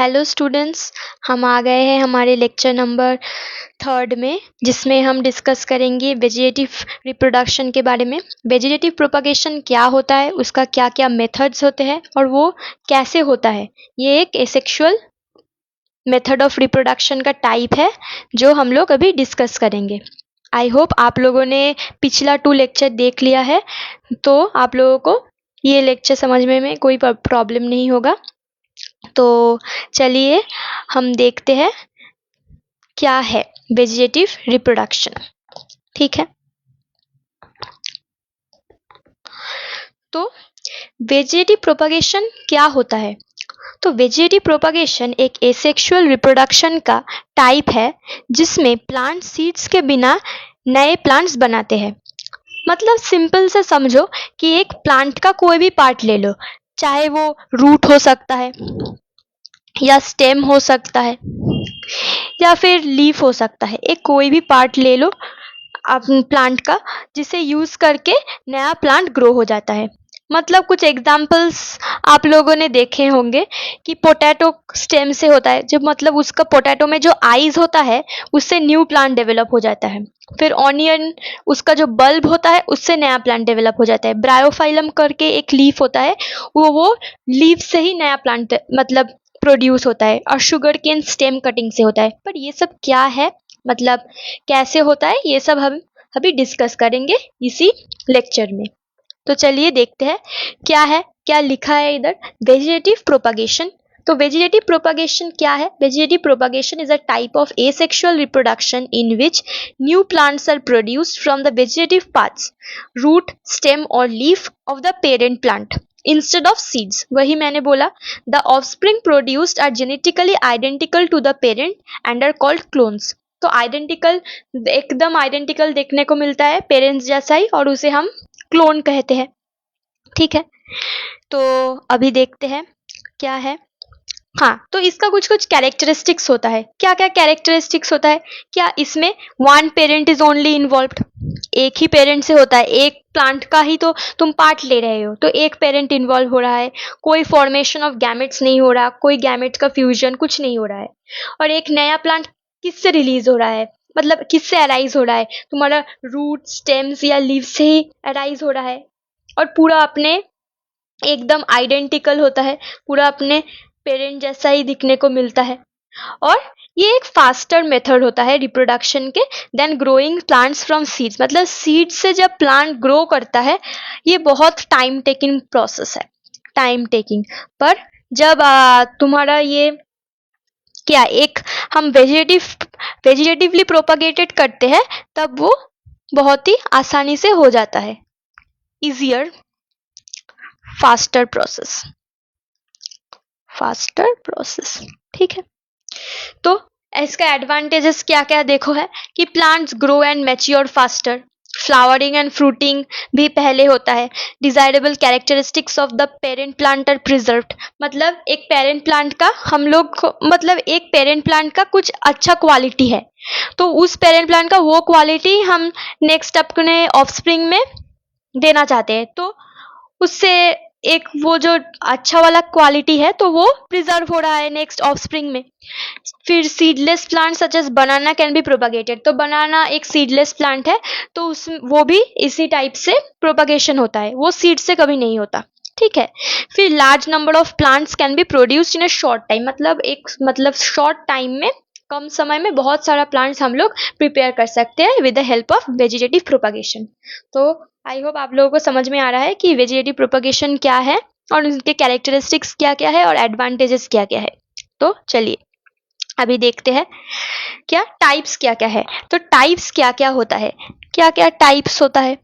Hello students, हम आ गए हैं हमारे लेक्चर नंबर 3 में, जिसमें हम डिस्कस करेंगे वेजिटेटिव रिप्रोडक्शन के बारे में। वेजिटेटिव प्रोपगेशन क्या होता है, उसका क्या क्या मेथड्स होते हैं और वो कैसे होता है। ये एक एसेक्सुअल मेथड ऑफ रिप्रोडक्शन का टाइप है जो हम लोग अभी डिस्कस करेंगे। आई होप आप लोगों ने पिछला 2 लेक्चर देख लिया है, तो आप लोगों को ये लेक्चर समझने में कोई प्रॉब्लम नहीं होगा। तो चलिए हम देखते हैं क्या है वेजिटेटिव रिप्रोडक्शन। ठीक है, तो वेजिटेटिव प्रोपगेशन क्या होता है। तो वेजिटेटिव प्रोपगेशन एक एसेक्सुअल रिप्रोडक्शन का टाइप है जिसमें प्लांट सीड्स के बिना नए प्लांट्स बनाते हैं। मतलब सिंपल से समझो कि एक प्लांट का कोई भी पार्ट ले लो, चाहे वो रूट हो सकता है या स्टेम हो सकता है या फिर लीफ हो सकता है। एक कोई भी पार्ट ले लो आप प्लांट का, जिसे यूज करके नया प्लांट ग्रो हो जाता है। मतलब कुछ एग्जांपल्स आप लोगों ने देखे होंगे कि पोटैटो स्टेम से होता है, जब मतलब उसका पोटैटो में जो आईज होता है उससे न्यू प्लांट डेवलप हो जाता है। फिर ऑनियन, उसका जो बल्ब होता है उससे नया प्लांट डेवलप हो जाता है। ब्रायोफाइलम करके एक लीफ होता है, वो लीफ से ही नया प्लांट मतलब प्रोड्यूस होता है। और शुगर केन स्टेम कटिंग से होता है। पर ये सब क्या है, मतलब कैसे होता है, ये सब हम अभी डिस्कस करेंगे इसी लेक्चर में। तो चलिए देखते हैं क्या है, क्या लिखा है इधर। Vegetative propagation. तो वेजिटेटिव प्रोपगेशन क्या है। Vegetative propagation is a type of asexual reproduction in which new plants are produced from the vegetative parts, root, stem और leaf of the parent plant instead of seeds। वही मैंने बोला, the offspring produced are genetically identical to the parent and are called clones। तो identical, एकदम identical देखने को मिलता है पेरेंट्स जैसा ही, और उसे हम क्लोन कहते हैं। ठीक है, तो अभी देखते हैं क्या है। हाँ, तो इसका कुछ कुछ कैरेक्टरिस्टिक्स होता है। क्या क्या कैरेक्टरिस्टिक्स होता है। क्या इसमें one parent is only involved, एक ही पेरेंट से होता है। एक प्लांट का ही तो तुम पार्ट ले रहे हो, तो एक पेरेंट इन्वॉल्व हो रहा है। कोई फॉर्मेशन ऑफ गैमेट्स नहीं हो रहा, कोई गैमेट्स का फ्यूजन कुछ नहीं हो रहा है। और एक नया प्लांट किससे रिलीज हो रहा है, मतलब किससे अराइज हो रहा है, तुम्हारा रूट, स्टेम्स या लीव से ही अराइज हो रहा है। और पूरा अपने एकदम आइडेंटिकल होता है, पूरा अपने पेरेंट जैसा ही दिखने को मिलता है। और ये एक फास्टर मेथड होता है रिप्रोडक्शन के then growing plants from seeds. मतलब सीड से जब प्लांट ग्रो करता है, ये बहुत टाइम टेकिंग प्रोसेस है, टाइम टेकिंग। पर जब तुम्हारा ये क्या एक हम वेजिटेटिवली प्रोपगेटेड करते हैं, तब वो बहुत ही आसानी से हो जाता है। Easier, faster process, faster process. ठीक है, तो इसका एडवांटेजेस क्या क्या देखो है कि plants grow and mature faster, flowering and fruiting भी पहले होता है। Desirable characteristics of the parent plant are preserved. मतलब एक पेरेंट प्लांट का हम लोग मतलब एक पेरेंट प्लांट का कुछ अच्छा क्वालिटी है, तो उस पेरेंट प्लांट का वो क्वालिटी हम नेक्स्ट अपने ऑफस्प्रिंग में देना चाहते हैं। तो उससे एक वो जो अच्छा वाला क्वालिटी है तो वो प्रिजर्व हो रहा है नेक्स्ट ऑफस्प्रिंग में। फिर seedless plant such as banana can be propagated. तो बनाना एक सीडलेस प्लांट है, तो उस वो भी इसी टाइप से प्रोपगेशन होता है, वो सीड से कभी नहीं होता। ठीक है, फिर large number of plants can be produced in a short time. मतलब शॉर्ट टाइम में, कम समय में बहुत सारा प्लांट्स हम लोग प्रिपेयर कर सकते हैं with the help of vegetative propagation. तो आई होप आप लोगों को समझ में आ रहा है कि वेजिटेटिव प्रोपगेशन क्या है और उनके कैरेक्टरिस्टिक्स क्या क्या है और एडवांटेजेस क्या क्या है। तो चलिए अभी देखते हैं क्या टाइप्स क्या क्या है। तो टाइप्स क्या क्या होता है, क्या क्या टाइप्स होता है।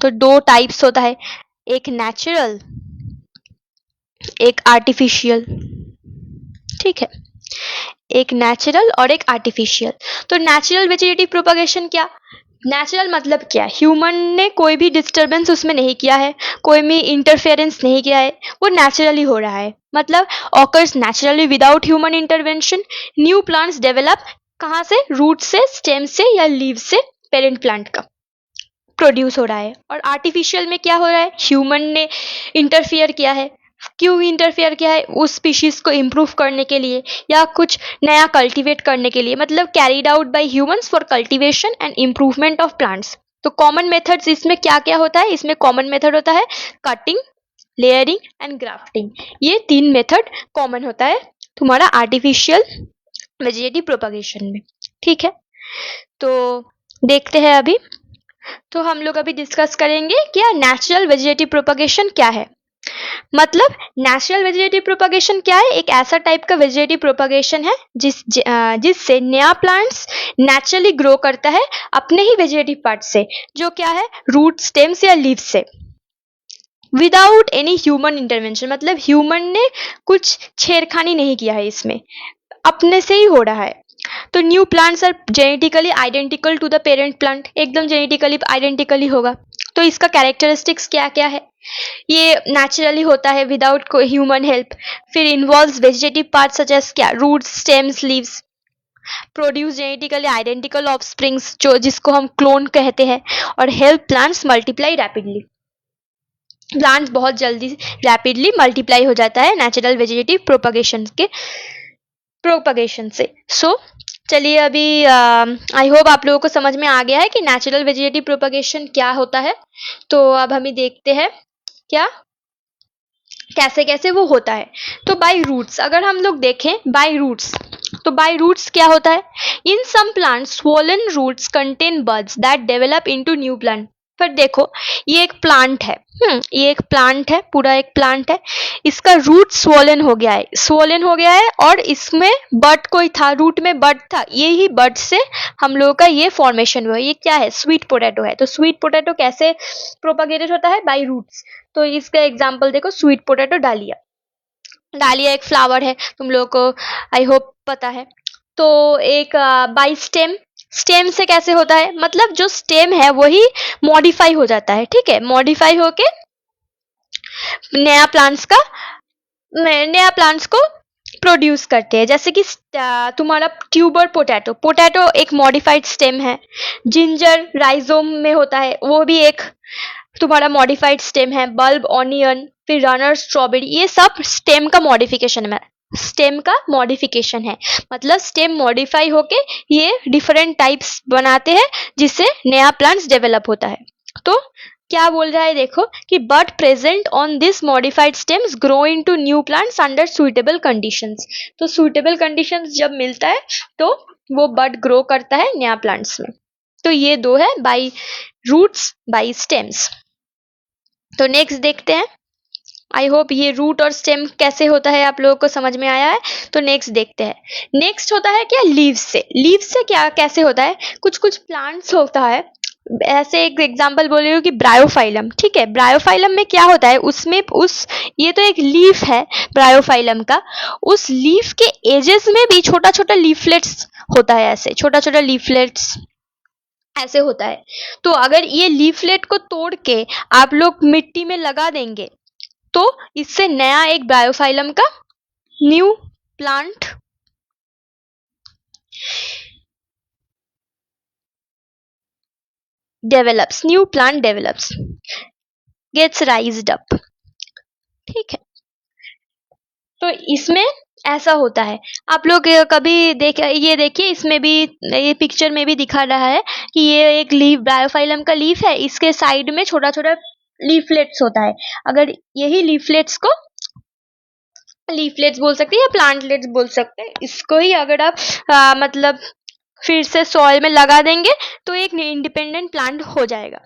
तो 2 टाइप्स होता है, एक नेचुरल, एक आर्टिफिशियल। ठीक है, एक नेचुरल और एक आर्टिफिशियल। तो नेचुरल वेजिटेटिव प्रोपगेशन क्या, नेचुरल मतलब क्या, ह्यूमन ने कोई भी डिस्टरबेंस उसमें नहीं किया है, कोई भी इंटरफेरेंस नहीं किया है, वो नेचुरली हो रहा है। मतलब occurs naturally without human intervention. New plants develop कहाँ से, रूट से, स्टेम से या लीव से पेरेंट प्लांट का प्रोड्यूस हो रहा है। और आर्टिफिशियल में क्या हो रहा है, ह्यूमन ने इंटरफियर किया है, क्यों इंटरफेयर किया है? उस स्पीशीज को इम्प्रूव करने के लिए या कुछ नया कल्टीवेट करने के लिए, मतलब carried out by humans for cultivation and improvement of plants. तो कॉमन मेथड्स इसमें क्या क्या होता है? इसमें कॉमन मेथड होता है कटिंग, लेयरिंग एंड ग्राफ्टिंग। ये 3 मेथड कॉमन होता है तुम्हारा आर्टिफिशियल वेजिटेटिव प्रोपगेशन में। ठीक है, तो देखते हैं अभी। तो हम लोग अभी डिस्कस करेंगे क्या नेचुरल वेजिटेटिव प्रोपगेशन क्या है। मतलब नेचुरल वेजिटेटिव प्रोपगेशन क्या है? एक ऐसा टाइप का वेजिटेटिव प्रोपगेशन है जिससे नया प्लांट्स नेचुरली ग्रो करता है अपने ही वेजिटेटिव पार्ट से, जो क्या है रूट, स्टेम्स या लीव्स से, विदाउट एनी ह्यूमन इंटरवेंशन। मतलब ह्यूमन ने कुछ छेड़खानी नहीं किया है, इसमें अपने से ही हो रहा है। तो new plants are genetically identical to the parent plant, एकदम जेनेटिकली आइडेंटिकली होगा। तो इसका कैरेक्टरिस्टिक्स क्या क्या है? ये नेचुरली होता है विदाउट कोई ह्यूमन हेल्प, फिर involves vegetative part such as क्या roots, stems, leaves, produce genetically identical offsprings जो जिसको हम क्लोन कहते हैं, और help plants multiply rapidly. Plants बहुत जल्दी रैपिडली मल्टीप्लाई हो जाता है नेचुरल वेजिटेटिव प्रोपगेशन से। चलिए अभी आई होप आप लोगों को समझ में आ गया है कि नेचुरल वेजिटेटिव प्रोपगेशन क्या होता है। तो अब हम देखते हैं क्या कैसे कैसे वो होता है। तो बाय रूट्स, अगर हम लोग देखें बाय रूट्स, तो बाय रूट्स क्या होता है? In some plants swollen roots contain buds that develop into new plant. पर देखो ये एक प्लांट है, ये एक प्लांट है, पूरा एक प्लांट है, इसका रूट स्वोलन हो गया है, स्वोलन हो गया है, और इसमें बड कोई था, रूट में बड था, ये ही बड से हम लोगों का ये फॉर्मेशन हुआ। ये क्या है? स्वीट पोटैटो है। तो स्वीट पोटैटो कैसे प्रोपागेटेड होता है? By roots. तो इसका एग्जाम्पल देखो, स्वीट पोटैटो, डालिया। डालिया एक फ्लावर है, तुम लोगों को आई होप पता है। तो एक बाई स्टेम, स्टेम से कैसे होता है? मतलब जो स्टेम है वही मॉडिफाई हो जाता है, ठीक है, मॉडिफाई होके नया प्लांट्स को प्रोड्यूस करते हैं। जैसे कि तुम्हारा ट्यूबर पोटैटो, पोटैटो एक मॉडिफाइड स्टेम है। जिंजर राइजोम में होता है, वो भी एक तुम्हारा मॉडिफाइड स्टेम है। बल्ब, ऑनियन, फिर रनर, स्ट्रॉबेरी, ये सब स्टेम का मॉडिफिकेशन है, स्टेम का मॉडिफिकेशन है। मतलब स्टेम मॉडिफाई होके ये डिफरेंट टाइप्स बनाते हैं जिससे नया प्लांट्स डेवलप होता है। तो क्या बोल रहा है देखो कि bud present on this modified stems grow into new plants under suitable conditions. तो सुइटेबल कंडीशंस जब मिलता है तो वो बड ग्रो करता है नया प्लांट्स में। तो ये दो है बाय रूट्स, बाय स्टेम्स। तो नेक्स्ट देखते हैं। आई होप ये रूट और स्टेम कैसे होता है आप लोगों को समझ में आया है। तो नेक्स्ट देखते हैं। नेक्स्ट होता है क्या? लीव्स से। लीव्स से क्या कैसे होता है? कुछ कुछ प्लांट्स होता है, ऐसे एक एग्जांपल बोल रही हूँ कि ब्रायोफाइलम, ठीक है। ब्रायोफाइलम में क्या होता है? उसमें ये तो एक लीफ है ब्रायोफाइलम का, उस लीफ के एजेस में भी छोटा छोटा लीफलेट्स होता है, ऐसे छोटा छोटा लीफलेट्स ऐसे होता है। तो अगर ये लीफलेट को तोड़ के आप लोग मिट्टी में लगा देंगे तो इससे नया एक ब्रायोफाइलम का new plant develops, gets raised up, ठीक है। तो इसमें ऐसा होता है। आप लोग कभी ये देखिए, इसमें भी ये पिक्चर में भी दिखा रहा है कि ये एक लीफ, ब्रायोफाइलम का लीफ है, इसके साइड में छोटा छोटा लीफलेट्स होता है। अगर यही लीफलेट्स को लीफलेट्स बोल सकते हैं या प्लांटलेट्स बोल सकते हैं, इसको ही अगर आप मतलब फिर से सॉइल में लगा देंगे तो एक इंडिपेंडेंट प्लांट हो जाएगा।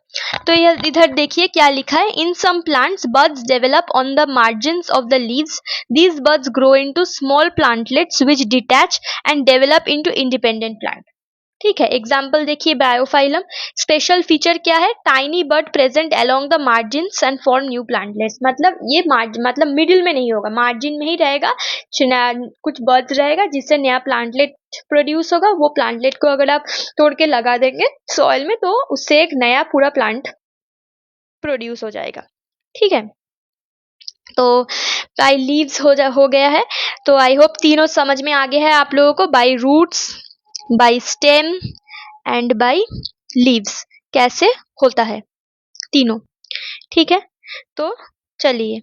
तो यह इधर देखिए क्या लिखा है। In some plants buds develop on the margins of the leaves, these buds grow into small plantlets which detach and develop into independent plant, ठीक है। एग्जाम्पल देखिए, बायोफाइलम स्पेशल फीचर क्या है? Tiny bud present along the margins and form new plantlets. मतलब ये मतलब middle में नहीं होगा, मार्जिन में ही रहेगा, कुछ बर्ड रहेगा जिससे नया प्लांटलेट प्रोड्यूस होगा। वो प्लांटलेट को अगर आप तोड़ के लगा देंगे सॉइल में तो उससे एक नया पूरा प्लांट प्रोड्यूस हो जाएगा, ठीक है। तो बाय लीव्स हो गया है। तो आई होप तीनों समझ में आ गया है आप लोगों को। By roots, by stem and by leaves कैसे होता है तीनों, ठीक है। तो चलिए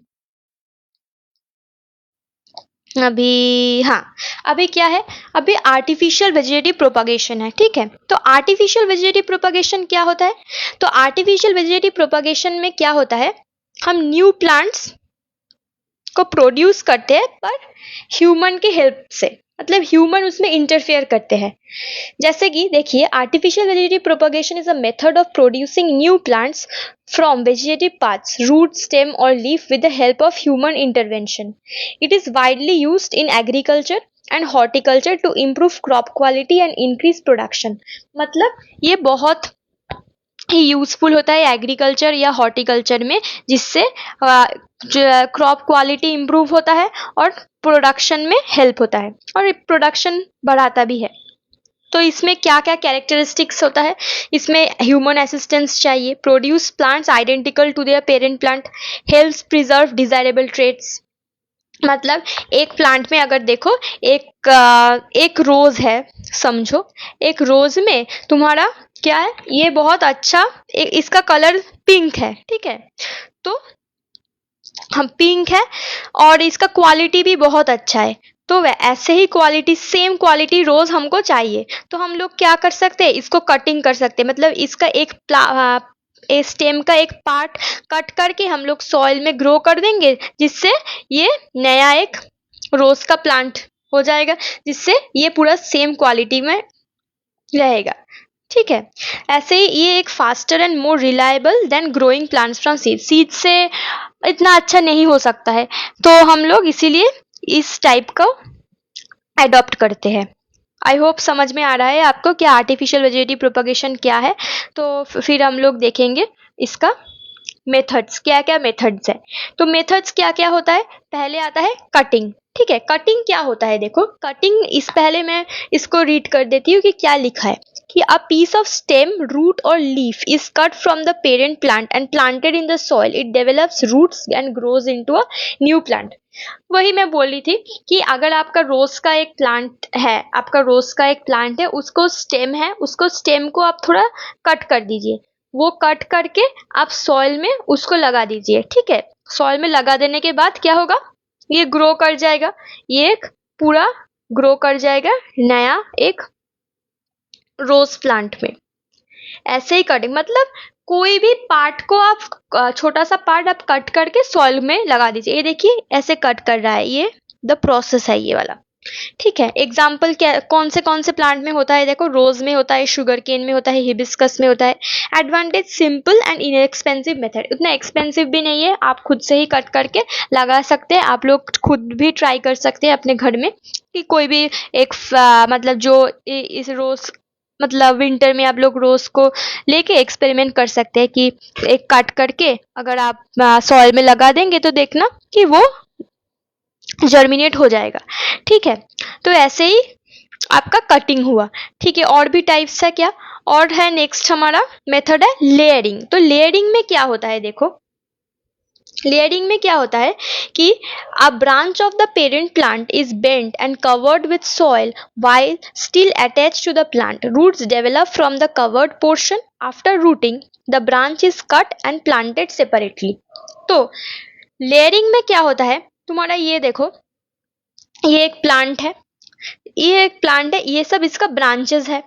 अभी क्या है, अभी आर्टिफिशियल वेजिटेटिव प्रोपागेशन है, ठीक है। तो आर्टिफिशियल वेजिटेटिव प्रोपागेशन क्या होता है? तो आर्टिफिशियल वेजिटेटिव प्रोपागेशन में क्या होता है, हम न्यू प्लांट्स को प्रोड्यूस करते हैं पर ह्यूमन की हेल्प से, मतलब ह्यूमन उसमें इंटरफेयर करते हैं। जैसे कि देखिए, artificial vegetative propagation is a method of producing new plants from vegetative parts, root, stem or leaf with the help of human intervention. It is widely used in agriculture and horticulture to improve crop quality and increase production. मतलब ये बहुत ही useful होता है agriculture या horticulture में, जिससे crop quality improve होता है और प्रोडक्शन में हेल्प होता है और प्रोडक्शन बढ़ाता भी है। तो इसमें क्या क्या कैरेक्टरिस्टिक्स होता है, इसमें ह्यूमन असिस्टेंस चाहिए, produce plants identical to their parent plant, helps preserve desirable traits. मतलब एक प्लांट में अगर देखो, एक रोज है, समझो एक रोज में तुम्हारा क्या है, ये बहुत अच्छा, इसका कलर पिंक है, ठीक है। तो हम पिंक है और इसका क्वालिटी भी बहुत अच्छा है, तो ऐसे ही क्वालिटी, सेम क्वालिटी रोज हमको चाहिए। तो हम लोग क्या कर सकते हैं, इसको कटिंग कर सकते हैं, मतलब इसका एक स्टेम का एक पार्ट कट करके हम लोग सॉइल में ग्रो कर देंगे, जिससे ये नया एक रोज का प्लांट हो जाएगा, जिससे ये पूरा सेम क्वालिटी में रहेगा, ठीक है। ऐसे ही ये एक faster and more reliable then growing plants from seed, seed से इतना अच्छा नहीं हो सकता है, तो हम लोग इसीलिए इस टाइप का अडॉप्ट करते हैं। आई होप समझ में आ रहा है आपको क्या आर्टिफिशियल वेजिटेटिव प्रोपगेशन क्या है। तो फिर हम लोग देखेंगे इसका मेथड्स, क्या क्या मेथड्स है। तो मेथड्स क्या क्या होता है, पहले आता है कटिंग, ठीक है। कटिंग क्या होता है, देखो कटिंग, इस पहले मैं इसको रीड कर देती हूँ कि क्या लिखा है, कि a piece of stem, root और leaf is cut from the parent plant and planted in the soil, it develops roots and grows into a new plant. वही मैं बोल रही थी कि अगर आपका रोज का एक प्लांट है, उसको स्टेम है, उसको स्टेम को आप थोड़ा कट कर दीजिए, वो कट करके आप सॉइल में उसको लगा दीजिए, ठीक है। सॉइल में लगा देने के बाद क्या होगा, ये ग्रो कर जाएगा, ये एक पूरा ग्रो कर जाएगा नया एक रोज प्लांट में। ऐसे ही कटिंग, मतलब कोई भी पार्ट को आप, छोटा सा पार्ट आप कट करके सॉइल में लगा दीजिए, ये देखिए ऐसे कट कर रहा है, ये द प्रोसेस है ये वाला, ठीक है। एग्जाम्पल क्या, कौन से प्लांट में होता है, देखो रोज में होता है, शुगर केन में होता है, हिबिस्कस में होता है। Advantage, simple and inexpensive method, उतना एक्सपेंसिव भी नहीं है, आप खुद से ही कट करके लगा सकते हैं। आप लोग खुद भी ट्राई कर सकते हैं अपने घर में, कि कोई भी एक मतलब जो इस रोज, मतलब विंटर में आप लोग रोज को लेके एक्सपेरिमेंट कर सकते हैं कि एक काट करके अगर आप सॉइल में लगा देंगे तो देखना कि वो जर्मिनेट हो जाएगा, ठीक है। तो ऐसे ही आपका कटिंग हुआ, ठीक है। और भी टाइप्स है क्या, और है नेक्स्ट हमारा मेथड है लेयरिंग। तो लेयरिंग में क्या होता है, देखो लेयरिंग में क्या होता है कि a branch of the parent plant is bent and covered with soil while still attached to the plant. Roots develop from the covered portion. After rooting, the branch is cut and planted separately. तो layering में क्या होता है, तुम्हारा ये देखो, ये एक प्लांट है, ये सब इसका ब्रांचेस है।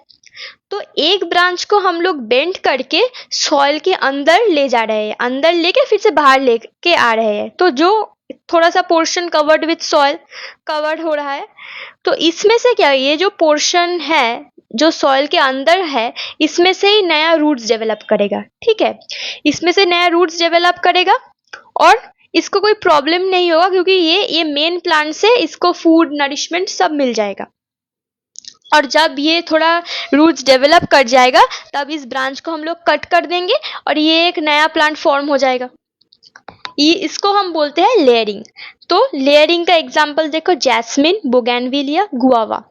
तो एक ब्रांच को हम लोग बेंड करके सॉइल के अंदर ले जा रहे हैं, अंदर लेके फिर से बाहर लेके आ रहे हैं। तो जो थोड़ा सा portion covered with soil covered हो रहा है, तो इसमें से क्या, ये जो पोर्शन है जो सॉइल के अंदर है, इसमें से ही नया रूट्स डेवलप करेगा, ठीक है। इसमें से नया रूट्स डेवलप करेगा और इसको कोई प्रॉब्लम नहीं होगा, क्योंकि ये मेन प्लांट से इसको फूड, नरिशमेंट सब मिल जाएगा। और जब ये थोड़ा रूट्स डेवलप कर जाएगा, तब इस ब्रांच को हम लोग कट कर देंगे और ये एक नया प्लांट फॉर्म हो जाएगा। ये इसको हम बोलते हैं लेयरिंग। तो लेयरिंग का एग्जांपल देखो, जैस्मिन, बोगेनविलिया, गुआवा।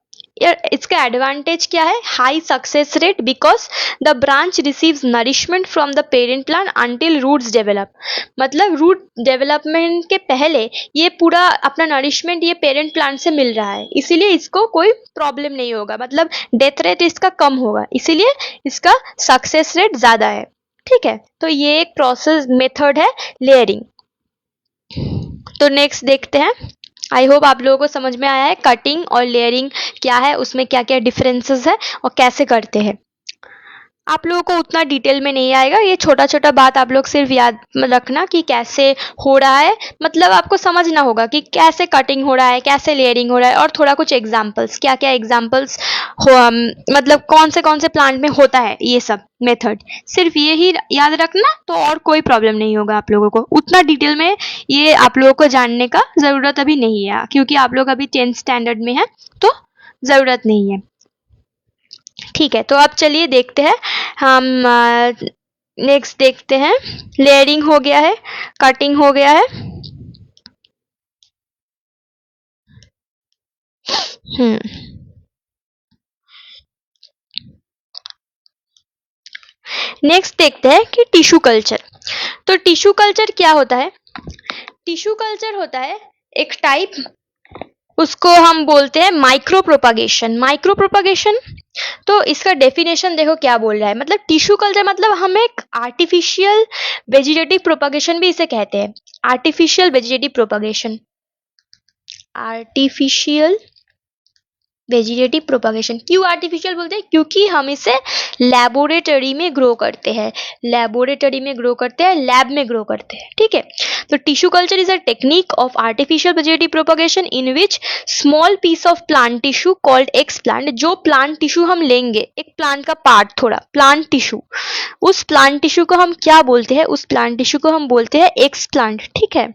इसका एडवांटेज क्या है, high success rate because the branch receives nourishment from the parent plant until roots develop. मतलब रूट डेवलपमेंट के पहले ये पूरा अपना नरिशमेंट ये पेरेंट प्लांट से मिल रहा है, इसीलिए इसको कोई प्रॉब्लम नहीं होगा, मतलब डेथ रेट इसका कम होगा, इसीलिए इसका सक्सेस रेट ज्यादा है, ठीक है। तो ये एक प्रोसेस मेथड है लेयरिंग। तो नेक्स्ट देखते हैं आई होप आप लोगों को समझ में आया है कटिंग और लेयरिंग क्या है, उसमें क्या क्या डिफरेंसेस है और कैसे करते हैं। आप लोगों को उतना डिटेल में नहीं आएगा, ये छोटा छोटा बात आप लोग सिर्फ याद में रखना कि कैसे हो रहा है, मतलब आपको समझना होगा कि कैसे कटिंग हो रहा है, कैसे लेयरिंग हो रहा है, और थोड़ा कुछ एग्जांपल्स, क्या क्या एग्जांपल्स हो, मतलब कौन से प्लांट में होता है ये सब मेथड, सिर्फ ये ही याद रखना तो और कोई प्रॉब्लम नहीं होगा आप लोगों को। उतना डिटेल में ये आप लोगों को जानने का ज़रूरत अभी नहीं है, क्योंकि आप लोग अभी 10th स्टैंडर्ड में हैं, तो ज़रूरत नहीं है। ठीक है, तो अब चलिए देखते हैं हम नेक्स्ट देखते हैं। लेयरिंग हो गया है, कटिंग हो गया है। नेक्स्ट देखते हैं कि टिश्यू कल्चर। तो टिश्यू कल्चर क्या होता है? टिश्यू कल्चर होता है एक टाइप, उसको हम बोलते हैं माइक्रो प्रोपागेशन। माइक्रो प्रोपागेशन, तो इसका डेफिनेशन देखो क्या बोल रहा है, मतलब टिश्यू कल्चर मतलब हम एक आर्टिफिशियल वेजिटेटिव प्रोपागेशन भी इसे कहते हैं। Artificial vegetative propagation, artificial vegetative propagation. क्यों आर्टिफिशियल बोलते हैं? क्योंकि हम इसे लेबोरेटरी में ग्रो करते हैं, लेबोरेटरी में ग्रो करते हैं, लैब में ग्रो करते हैं। ठीक है, तो tissue culture is a technique of artificial vegetative propagation in which small piece of plant tissue called explant, जो प्लांट टिश्यू हम लेंगे, एक प्लांट का पार्ट, थोड़ा प्लांट टिश्यू, उस प्लांट टिश्यू को हम क्या बोलते हैं? उस प्लांट टिश्यू को हम बोलते हैं एक्स प्लांट। ठीक है,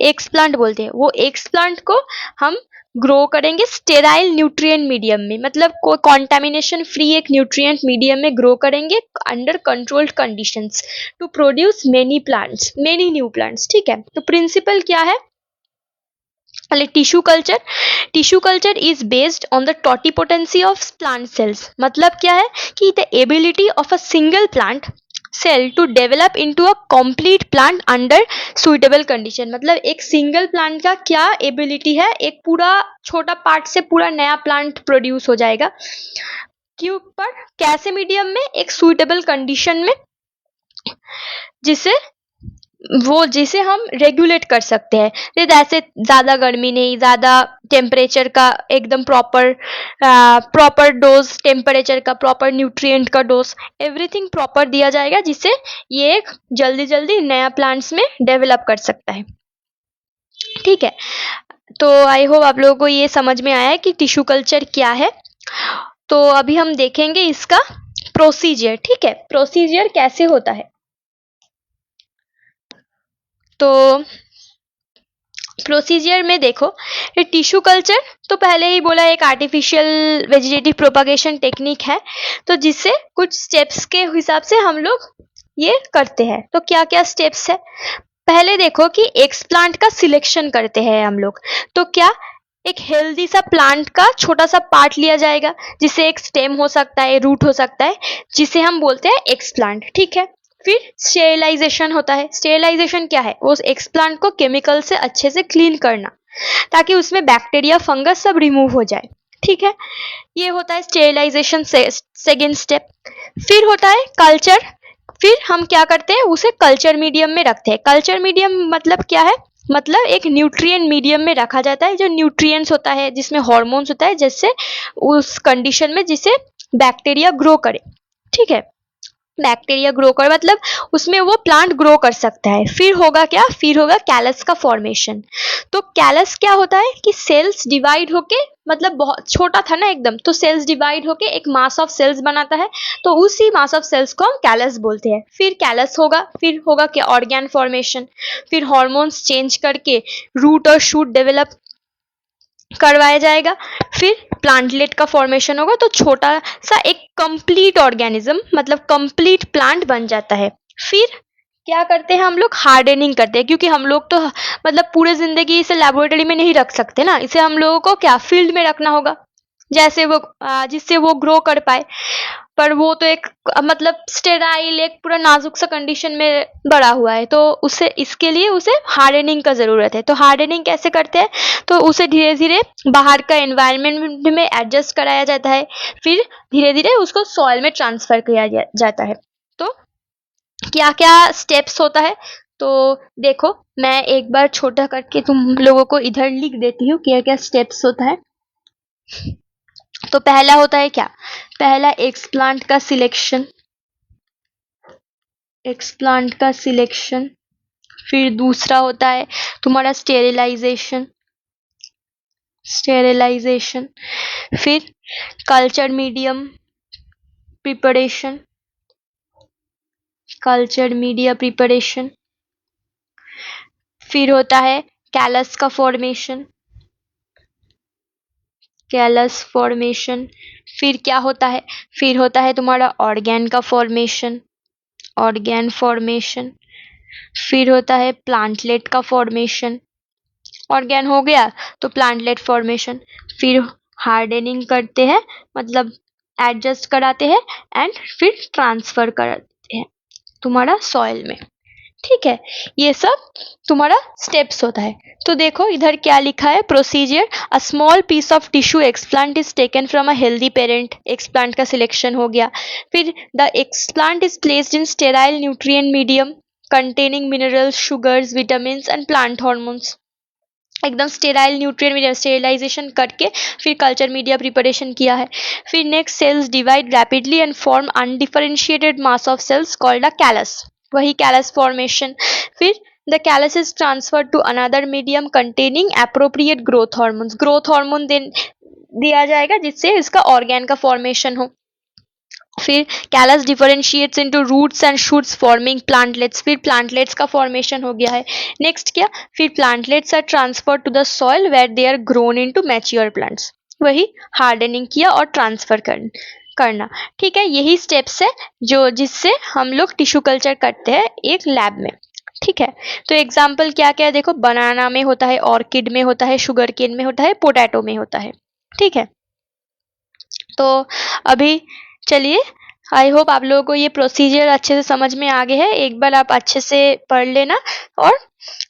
एक्स प्लांट बोलते हैं। वो एक्स प्लांट को हम ग्रो करेंगे स्टेराइल न्यूट्रिएंट मीडियम में, मतलब कोई कॉन्टामिनेशन फ्री एक न्यूट्रिएंट मीडियम में ग्रो करेंगे under controlled conditions to produce many plants, many new plants. ठीक है, तो प्रिंसिपल क्या है? Tissue culture, tissue culture is based on the totipotency of plant cells. मतलब क्या है कि the ability of a single plant cell to develop into a complete plant under suitable condition. मतलब एक सिंगल प्लांट का क्या एबिलिटी है, एक पूरा छोटा पार्ट से पूरा नया प्लांट प्रोड्यूस हो जाएगा। क्यों? पर कैसे मीडियम में? एक सुइटेबल कंडीशन में, जिसे हम रेगुलेट कर सकते हैं। जैसे ज़्यादा गर्मी नहीं, ज़्यादा टेम्परेचर का एकदम प्रॉपर डोज, टेम्परेचर का प्रॉपर, न्यूट्रिएंट का डोज, एवरीथिंग प्रॉपर दिया जाएगा, जिससे ये एक जल्दी जल्दी नया प्लांट्स में डेवलप कर सकता है। ठीक है, तो आई होप आप लोगों को ये समझ में आया है कि टिश्यू कल्चर क्या है। तो अभी हम देखेंगे इसका प्रोसीजर। ठीक है, प्रोसीजर कैसे होता है। तो प्रोसीजर में देखो, ये टिश्यू कल्चर तो पहले ही बोला एक आर्टिफिशियल वेजिटेटिव प्रोपागेशन टेक्निक है, तो जिससे कुछ स्टेप्स के हिसाब से हम लोग ये करते हैं। तो क्या क्या स्टेप्स है? पहले देखो कि एक्स प्लांट का सिलेक्शन करते हैं हम लोग। तो क्या, एक हेल्दी सा प्लांट का छोटा सा पार्ट लिया जाएगा, जिसे एक स्टेम हो सकता है, रूट हो सकता है, जिसे हम बोलते हैं एक्स प्लांट। ठीक है, फिर स्टेरिलाइजेशन होता है। स्टेरिलाइजेशन क्या है? उस एक्स प्लांट को केमिकल से अच्छे से क्लीन करना, ताकि उसमें बैक्टीरिया, फंगस सब रिमूव हो जाए। ठीक है, ये होता है स्टेरिलाइजेशन सेकेंड स्टेप। फिर होता है कल्चर। फिर हम क्या करते हैं? उसे कल्चर मीडियम में रखते हैं। कल्चर मीडियम मतलब क्या है? मतलब एक न्यूट्रिएंट मीडियम में रखा जाता है, जो न्यूट्रिएंट्स होता है, जिसमें हॉर्मोन्स होता है, जिससे उस कंडीशन में जिसे बैक्टीरिया ग्रो करे। ठीक है, बैक्टीरिया ग्रो कर मतलब उसमें वो प्लांट ग्रो कर सकता है। फिर होगा क्या? फिर होगा कैलस का फॉर्मेशन। तो कैलस क्या होता है कि सेल्स डिवाइड होके, मतलब बहुत छोटा था ना एकदम, तो सेल्स डिवाइड होके एक मास ऑफ सेल्स बनाता है, तो उसी मास ऑफ सेल्स को हम कैलस बोलते हैं। फिर कैलस होगा, फिर होगा क्या? Organ formation. फिर हॉर्मोन्स चेंज करके रूट और शूट डेवलप करवाया जाएगा। फिर प्लांटलेट का फॉर्मेशन होगा, तो छोटा सा एक कंप्लीट ऑर्गेनिज्म, मतलब कंप्लीट प्लांट बन जाता है। फिर क्या करते हैं हम लोग? हार्डनिंग करते हैं, क्योंकि हम लोग तो मतलब पूरे जिंदगी इसे लेबोरेटरी में नहीं रख सकते ना, इसे हम लोगों को क्या, फील्ड में रखना होगा, जैसे वो जिससे वो ग्रो कर पाए। पर वो तो एक मतलब स्टेराइल, एक पूरा नाजुक सा कंडीशन में बड़ा हुआ है, तो उसे, इसके लिए उसे हार्डनिंग का ज़रूरत है। तो हार्डनिंग कैसे करते हैं? तो उसे धीरे धीरे बाहर का एनवायरनमेंट में एडजस्ट कराया जाता है, फिर धीरे धीरे उसको सॉइल में ट्रांसफर किया जाता है। तो क्या क्या स्टेप्स होता है? तो देखो, मैं एक बार छोटा करके तुम लोगों को इधर लिख देती हूँ क्या क्या स्टेप्स होता है। तो पहला होता है क्या, पहला एक्सप्लांट का सिलेक्शन, एक्सप्लांट का सिलेक्शन। फिर दूसरा होता है तुम्हारा स्टेरिलाइजेशन, स्टेरिलाइजेशन। फिर culture medium preparation, culture media preparation. फिर होता है कैलस का फॉर्मेशन, कैलस फॉर्मेशन। फिर क्या होता है, फिर होता है तुम्हारा ऑर्गेन का फॉर्मेशन, ऑर्गेन फॉर्मेशन। फिर होता है प्लांटलेट का फॉर्मेशन, ऑर्गेन हो गया तो प्लांटलेट फॉर्मेशन। फिर हार्डनिंग करते हैं, मतलब एडजस्ट कराते हैं, एंड फिर ट्रांसफर करते हैं तुम्हारा सॉइल में। ठीक है, ये सब तुम्हारा स्टेप्स होता है। तो देखो इधर क्या लिखा है, procedure, a small piece of tissue explant is taken from a healthy parent, explant का सिलेक्शन हो गया। फिर the explant is placed in sterile nutrient medium containing minerals, sugars, vitamin and plant hormones. एकदम स्टेराइल न्यूट्रिएंट मीडिया स्टेरिलाइजेशन करके फिर culture media preparation किया है। फिर next, cells divide rapidly and form undifferentiated mass of cells called a callus, वही callus formation. फिर the callus is transferred to another medium containing appropriate growth hormones, growth hormone दिया जाएगा जिससे इसका organ का फॉर्मेशन हो। फिर callus differentiates into roots and shoots forming plantlets, फिर प्लांटलेट्स का फॉर्मेशन हो गया है। नेक्स्ट क्या, फिर plantlets are transfer to the soil where they are grown into mature plants, वही हार्डनिंग किया और ट्रांसफर करना। ठीक है, यही स्टेप्स है जो जिससे हम लोग टिश्यू कल्चर करते हैं एक लैब में। ठीक है, तो एग्जाम्पल क्या क्या है देखो, बनाना में होता है, ऑर्किड में होता है, शुगर केन में होता है, पोटैटो में होता है। ठीक है, तो अभी चलिए, आई होप आप लोगों को ये प्रोसीजर अच्छे से समझ में आ गया है। एक बार आप अच्छे से पढ़ लेना, और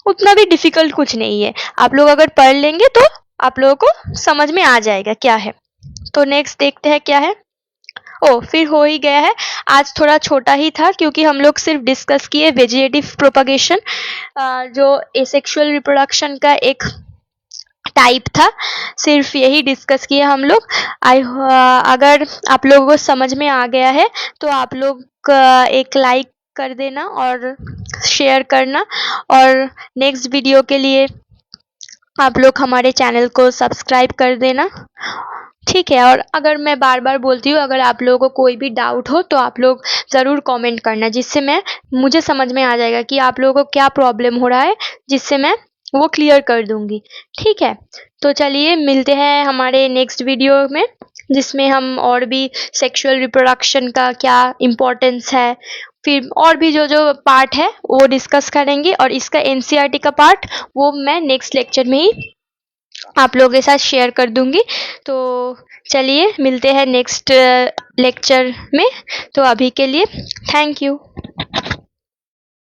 उतना भी डिफिकल्ट कुछ नहीं है, आप लोग अगर पढ़ लेंगे तो आप लोगों को समझ में आ जाएगा क्या है। तो नेक्स्ट देखते हैं क्या है। ओ, फिर हो ही गया है। आज थोड़ा छोटा ही था क्योंकि हम लोग सिर्फ डिस्कस किए वेजिटेटिव प्रोपगेशन, जो एसेक्सुअल रिप्रोडक्शन का एक टाइप था, सिर्फ यही डिस्कस किया हम लोग। अगर आप लोगों को समझ में आ गया है तो आप लोग एक लाइक कर देना और शेयर करना, और नेक्स्ट वीडियो के लिए आप लोग हमारे चैनल को सब्सक्राइब कर देना। ठीक है, और अगर मैं बार बार बोलती हूँ, अगर आप लोगों को कोई भी डाउट हो तो आप लोग ज़रूर कमेंट करना, जिससे मुझे समझ में आ जाएगा कि आप लोगों को क्या प्रॉब्लम हो रहा है, जिससे मैं वो क्लियर कर दूंगी। ठीक है, तो चलिए मिलते हैं हमारे नेक्स्ट वीडियो में, जिसमें हम और भी सेक्सुअल रिप्रोडक्शन का क्या इम्पोर्टेंस है, फिर और भी जो जो पार्ट है वो डिस्कस करेंगे, और इसका एनसीईआरटी का पार्ट वो मैं नेक्स्ट लेक्चर में ही आप लोगों के साथ शेयर कर दूंगी। तो चलिए मिलते हैं नेक्स्ट लेक्चर में, तो अभी के लिए थैंक यू।